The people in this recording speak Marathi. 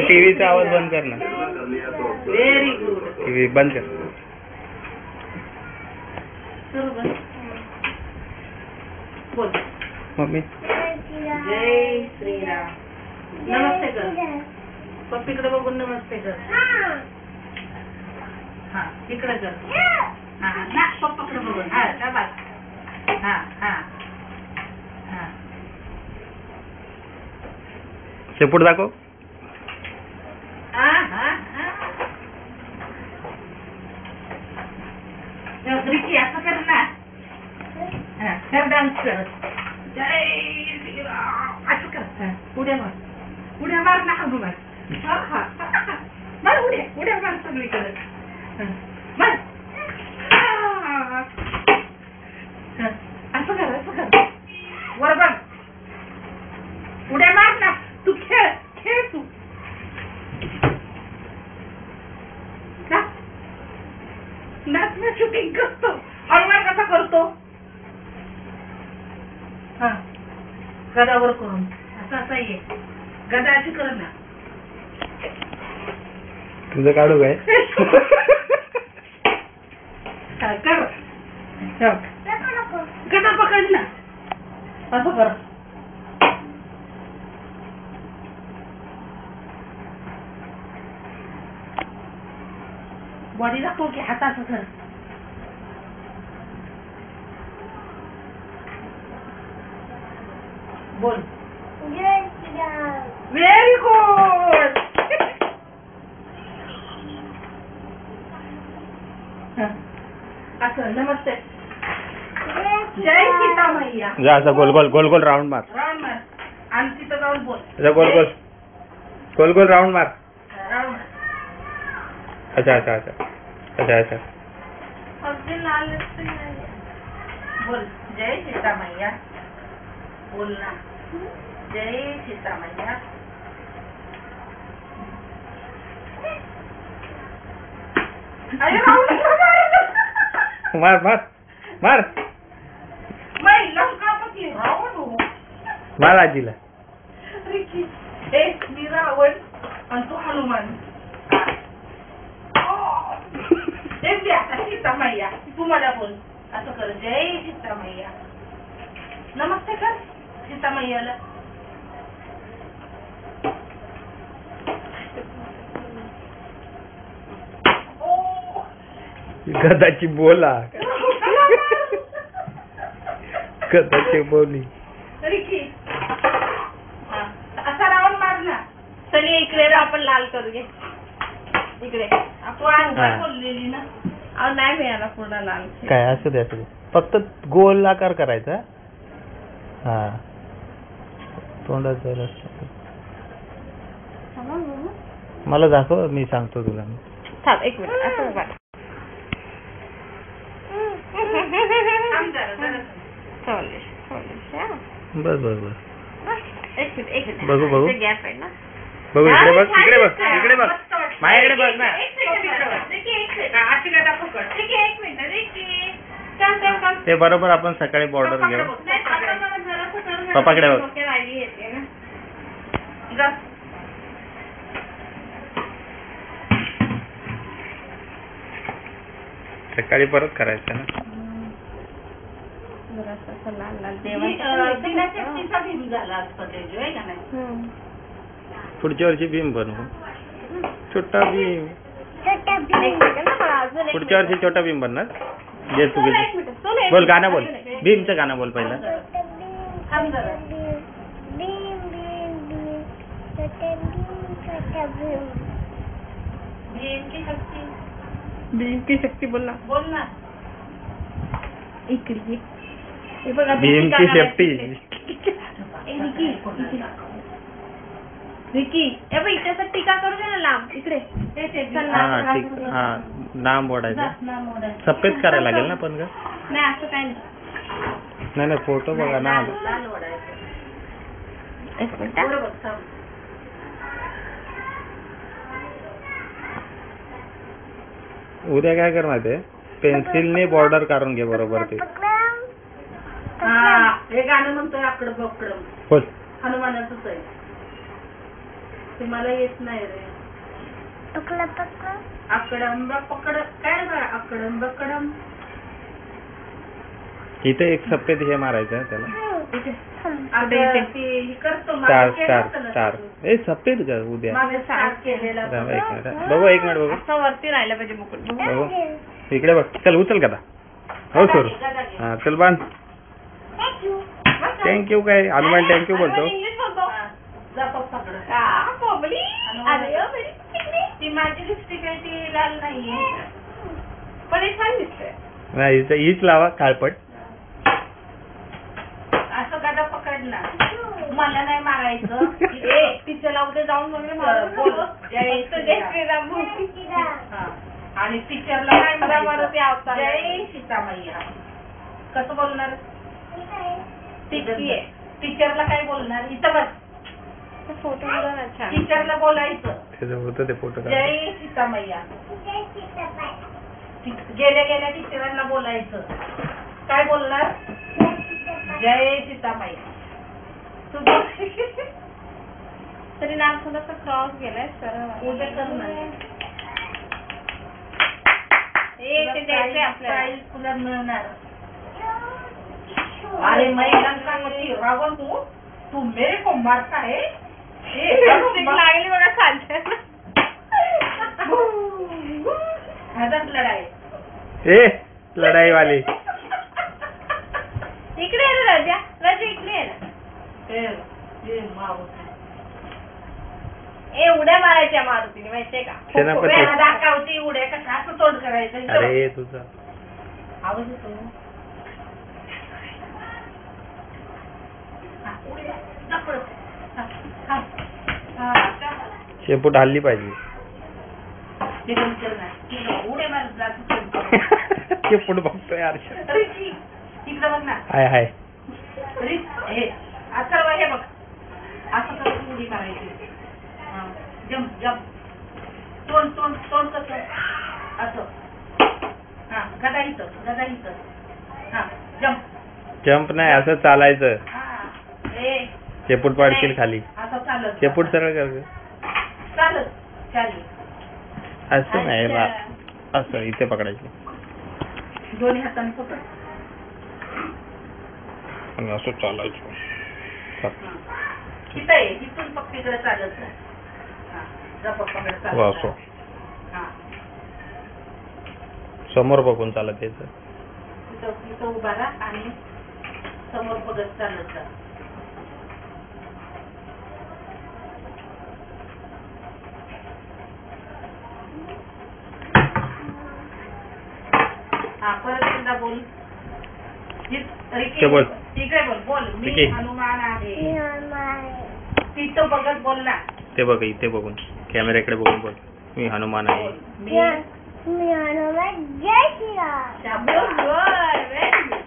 टीव्हीचा आवाज बंद कर ना. Very good. टीव्ही बंद कर. बोल मम्मी. जय श्रीराम. नमस्ते कर. पप्पीकडे बघून नमस्ते कर. हा इकडे कर. हा ना पप्पाकडे बघून. हा शाबास. हा हा हा. शेपूट दाखव. हा हा हा. रिकी असं कर ना. हा कर डान्स कर. जय श्रीराम असं कर. उड्या मार. उड्या मार ना हळू मार. हा हा मार उड्या. उड्या मार सगळीकडे. मार. असं कर असं कर. वर बघ. उड्या मार ना. तू खेळ खेळ तू. नाचणं शूटिंग करतो. हळूवार कसा करतो. हा गदावर करून असं असं ये. गदा अशी कर ना. तुझं काढू काय? कर. गदा पकड ना. असं कर. बॉडी दाखव की हाताचं कर. बोल. Very good. असं नमस्ते. जय सीता मैया. जा असं गोल गोल गोल गोल राऊंड मार. राऊंड मार. आणि तिथं जाऊन बोल. असं गोल गोल गोल गोल राऊंड मार. राऊंड. अच्छा अच्छा अच्छा अच्छा अच्छा. बोल जय सीता मैया. बोल ना. जय सीता मैया. अरे मार मार मार. मैं लंकापती रावण. मार आजीला. एक मी रावण आणि तू हनुमान. एक सीता मैया. तू मला बोल. असं कर. जय सीता मैया. नमस्ते कर सीता मैयाला. गदाची बोला. गदाची बोली. रिकी असा राऊंड मार ना. चल इकडे आपण लाल करू घे. इकडे आपण बोललेली ना. अहो नाही मिळाला पूर्ण लाल. काय असू दे असू दे. फक्त गोल आकार करायचा. हा तोंडात जरा मला दाखव. मी सांगतो तुला. थांब एक मिनिट. असं बघ. बस बस बस. एक मिनिट. बघू बघू गॅप आहे ना. बघू. इकडे बघ. इकडे बघ. इकडे बघ. माझ्याकडे बघ ना. ते बरोबर आपण सकाळी बॉर्डर घेऊ. पप्पाकडे बघ. सकाळी परत करायचं ना. लाल लाल दिनाशक्तीचा भीम झाला असता तेजू आहे का नाही. पुढच्या वर्षी भीम बनवू. छोटा भीम. पुढच्या वर्षी छोटा भीम बनणार. जे तू बोल. गाणं बोल. भीमचं गाणं बोल पहिलं. भीम की शक्ती बोल ना. बोल ना. इकडे भीम की शेपटी. रिकी ए बाई त्याचा टीका करू दे ना लांब. इकडे हा ठीक. हा नाम ओढायचं. सफेद करायला लागेल ना पण ग. नाही असं काय नाही. नाही नाही फोटो बघा ना. एक मिनिट. उद्या काय करणार ते पेन्सिलने बॉर्डर काढून घे बरोबर ते. हा हे गाणं म्हणतोय आकडं बकडं बोल. हनुमानाचंच आहे ते मला येत नाही रे. आकडम पकड काय रे बाळा आकडम बकडम इथे एक सफेद हे मारायचं त्याला. आता ते हे करतो स्टार मागे केलं स्टार होतं ना स्टार. तू. ए सफेद का उद्या. मागे स्टार केलेला थांब, होता. एक मिनिट बघू, एक मिनिट बघू. असं वरती राहिलं पाहिजे मुकुट बघू. बघू इकडे बघ. चल उचल का आता. हो सर. गदा घे. हा चल बांध. थँक्यू काय हनुमान थँक्यू बोलतो. इंग्लिश बोलतो. हा, जा पप्पाकडं. कोंबडी आली हो बरी. ती माझी लिपस्टिक आहे ती लाल नाहीये पण हे छान दिसतंय. नाही इथं हीच लावा काळपट. असं गदा पकडला मला नाही मारायचं ए तिच्या लावते जाऊन वगैरे मारून बोल. जय श्रीराम हा. आणि टीचरला काय रामावरती म्हणायचं? अवतार. जय सीतामैया कसं बोलणार टिक्की आहे. टीचरला काय बोलणार इथं बस फोटो बघा ना छान. टीचरला बोलायचं त्याचं होतं ते फोटो काढ. जय सीतामैया गेल्या गेल्या टीचरांना बोलायचं काय बोलणार जय सीतामैया तुझं तरी नाम थोडंसं क्रॉस गेलाय सरळ. उद्या करणार ए ते द्यायचंय आपल्याला. प्राईज तुला मिळणार अरे महिलांना होती रावण तू मेरे को मारता है लिपस्टिक लागली बघा खालच्या. ह्याच्यात लढाई ए लढाई वाली. इकडे आहे ना राजा. राजा इकडे आहे ना. हे मावस ए उड्या मारायच्या मारुतीने माहितीये का. सेनापती. वेळा दाखवती उड्या कशा असं तोंड करायचं इथं. अरे तुझा आवाज येतो हा, उड्या. दाखव. हा, हा. हा, का? शेपूट हल्ली पाहिजे. ते दोन करणार. उड्या मारत जा तू चल. शेपूट बघतोय आरशात. रिची, इकडं बघ ना हाय हाय. हे अथर्व हे बघ असं कसं उडी मारायची हा, जम्प जम्प तोंड तोंड तोंड कसं असं हा गदा इथं हा जम्प जंप नाही असं चालायचं. हा ए शेपूट पाडशील खाली. असं चालत शेपूट सरळ कर गं. चालत चालेल असं नाही बा. असं इथे पकडायची दोन्ही हाताने पकड आणि असं चालायचं. चल. तिथं आहे इथून फक्त इकडे चालत जा. हा जा पप्पाकडे चालत असं जा. हा समोर बघून चालत यायचं. इथं उभा राहा आणि समोर बघत चालत जा. हा परत एकदा बोल. ते बोल. इकडे बोल बोल मी रिकी. हनुमान आहे तिथं बघत बोल ना. ते बघ इथे बघून कॅमेऱ्याकडे बघून बोल. मी हनुमान आहे. मी शाबास. Good, very good.